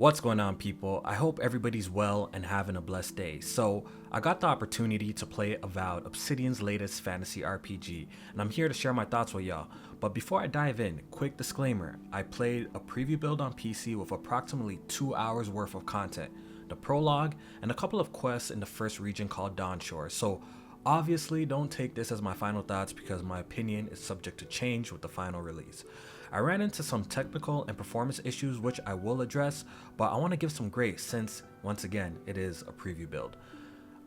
What's going on, people? I hope everybody's well and having a blessed day. So, I got the opportunity to play Avowed, Obsidian's latest fantasy RPG, and I'm here to share my thoughts with y'all. But before I dive in, quick disclaimer, I played a preview build on PC with approximately 2 hours worth of content, the prologue, and a couple of quests in the first region called Dawnshore. So, obviously, don't take this as my final thoughts because my opinion is subject to change with the final release. I ran into some technical and performance issues which I will address, but I want to give some grace since, once again, it is a preview build.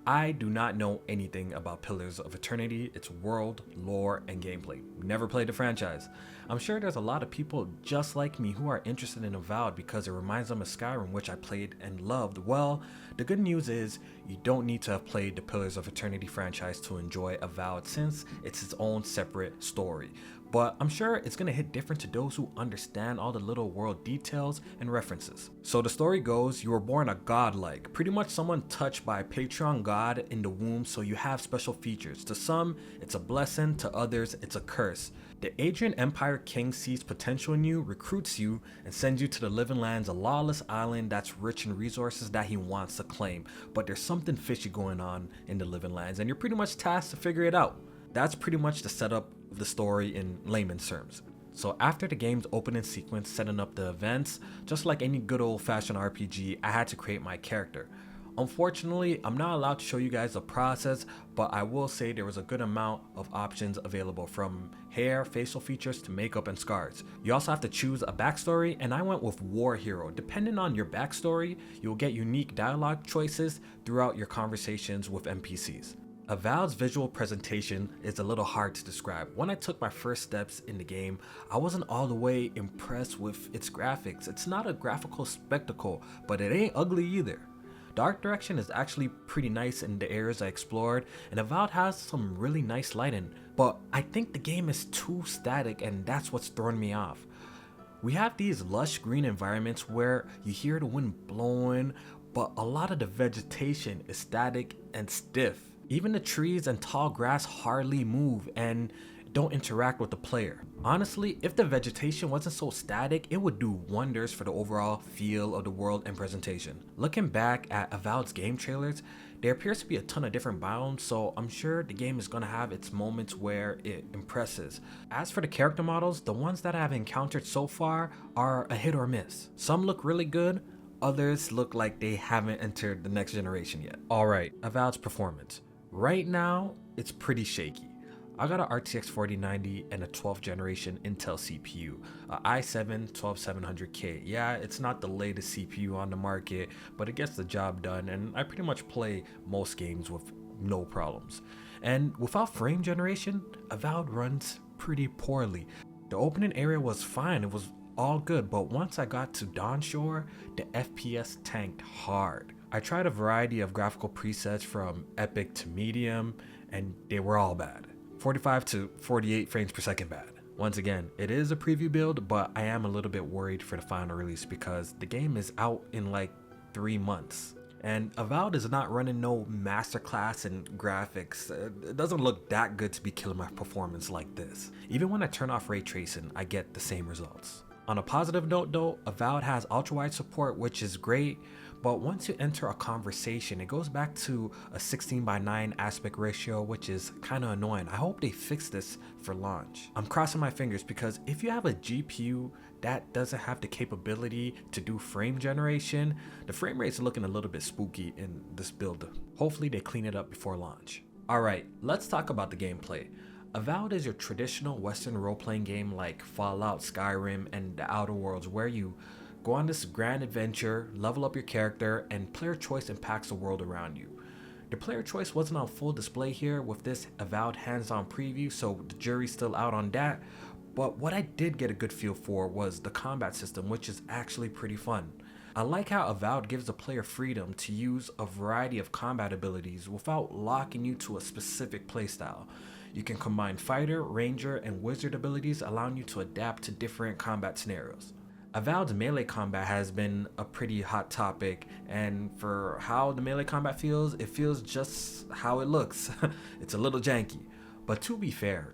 I do not know anything about Pillars of Eternity, its world, lore, and gameplay. Never played the franchise. I'm sure there's a lot of people just like me who are interested in Avowed because it reminds them of Skyrim, which I played and loved. Well, the good news is you don't need to have played the Pillars of Eternity franchise to enjoy Avowed since it's its own separate story. But I'm sure it's going to hit different to those who understand all the little world details and references. So the story goes, you were born a godlike, pretty much someone touched by a Patreon god in the womb, so you have special features. To some, it's a blessing, to others, it's a curse. The Adrian Empire King sees potential in you, recruits you, and sends you to the Living Lands, a lawless island that's rich in resources that he wants to claim. But there's something fishy going on in the Living Lands, and you're pretty much tasked to figure it out. That's pretty much the setup of the story in layman's terms. So after the game's opening sequence setting up the events, just like any good old-fashioned RPG, I had to create my character. Unfortunately, I'm not allowed to show you guys the process, but I will say there was a good amount of options available, from hair, facial features, to makeup and scars. You also have to choose a backstory, and I went with War Hero. Depending on your backstory, you'll get unique dialogue choices throughout your conversations with NPCs. Avowed's visual presentation is a little hard to describe. When I took my first steps in the game, I wasn't all the way impressed with its graphics. It's not a graphical spectacle, but it ain't ugly either. The art direction is actually pretty nice in the areas I explored, and Avowed has some really nice lighting, but I think the game is too static, and that's what's throwing me off. We have these lush green environments where you hear the wind blowing, but a lot of the vegetation is static and stiff. Even the trees and tall grass hardly move and don't interact with the player. Honestly, if the vegetation wasn't so static, it would do wonders for the overall feel of the world and presentation. Looking back at Avowed's game trailers, there appears to be a ton of different biomes, so I'm sure the game is gonna have its moments where it impresses. As for the character models, the ones that I've encountered so far are a hit or miss. Some look really good, others look like they haven't entered the next generation yet. Alright, Avowed's performance. Right now, it's pretty shaky. I got an RTX 4090 and a 12th generation Intel CPU, a i7 12700K. Yeah, it's not the latest CPU on the market, but it gets the job done, and I pretty much play most games with no problems. And without frame generation, Avowed runs pretty poorly. The opening area was fine, it was all good, but once I got to Dawnshore, the FPS tanked hard. I tried a variety of graphical presets from epic to medium, and they were all bad. 45 to 48 frames per second bad. Once again, it is a preview build, but I am a little bit worried for the final release because the game is out in like 3 months. And Avowed is not running no masterclass in graphics. It doesn't look that good to be killing my performance like this. Even when I turn off ray tracing, I get the same results. On a positive note though, Avowed has ultra-wide support, which is great, but once you enter a conversation, it goes back to a 16:9 aspect ratio, which is kind of annoying. I hope they fix this for launch. I'm crossing my fingers because if you have a GPU that doesn't have the capability to do frame generation, the frame rate's looking a little bit spooky in this build. Hopefully they clean it up before launch. Alright, let's talk about the gameplay. Avowed is your traditional Western role-playing game like Fallout, Skyrim, and the Outer Worlds, where you go on this grand adventure, level up your character, and player choice impacts the world around you. The player choice wasn't on full display here with this Avowed hands-on preview, so the jury's still out on that, but what I did get a good feel for was the combat system, which is actually pretty fun. I like how Avowed gives the player freedom to use a variety of combat abilities without locking you to a specific playstyle. You can combine fighter, ranger, and wizard abilities, allowing you to adapt to different combat scenarios. Avowed's melee combat has been a pretty hot topic, and for how the melee combat feels, it feels just how it looks. It's a little janky. But to be fair,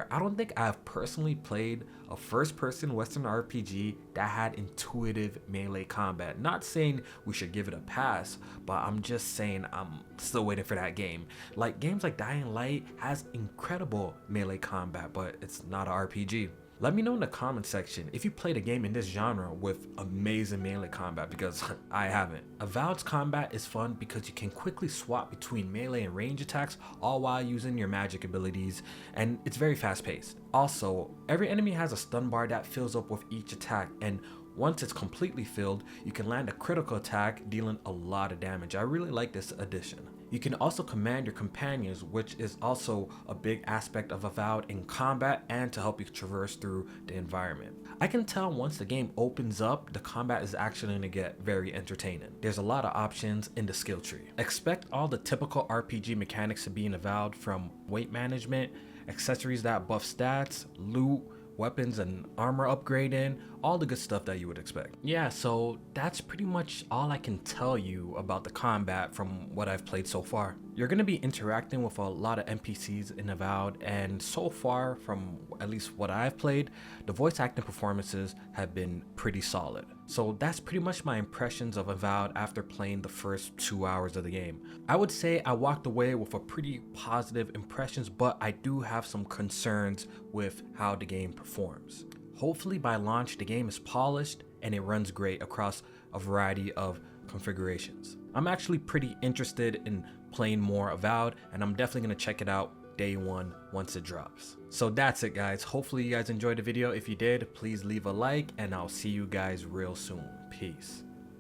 I don't think I've personally played a first-person Western RPG that had intuitive melee combat. Not saying we should give it a pass, but I'm just saying I'm still waiting for that game. Like games like Dying Light has incredible melee combat, but it's not an RPG. Let me know in the comment section if you played a game in this genre with amazing melee combat, because I haven't. Avowed's combat is fun because you can quickly swap between melee and range attacks all while using your magic abilities, and it's very fast paced. Also, every enemy has a stun bar that fills up with each attack, and once it's completely filled, you can land a critical attack dealing a lot of damage. I really like this addition. You can also command your companions, which is also a big aspect of Avowed in combat and to help you traverse through the environment. I can tell once the game opens up, the combat is actually going to get very entertaining. There's a lot of options in the skill tree. Expect all the typical RPG mechanics to be in Avowed, from weight management, accessories that buff stats, loot, weapons and armor upgrading, all the good stuff that you would expect. Yeah, so that's pretty much all I can tell you about the combat from what I've played so far. You're going to be interacting with a lot of NPCs in Avowed, and so far, from at least what I've played, the voice acting performances have been pretty solid. So that's pretty much my impressions of Avowed after playing the first 2 hours of the game. I would say I walked away with a pretty positive impressions, but I do have some concerns with how the game performs. Hopefully by launch the game is polished and it runs great across a variety of configurations. I'm actually pretty interested in playing more Avowed, and I'm definitely going to check it out day one once it drops. So that's it guys. Hopefully you guys enjoyed the video. If you did, please leave a like, and I'll see you guys real soon. Peace.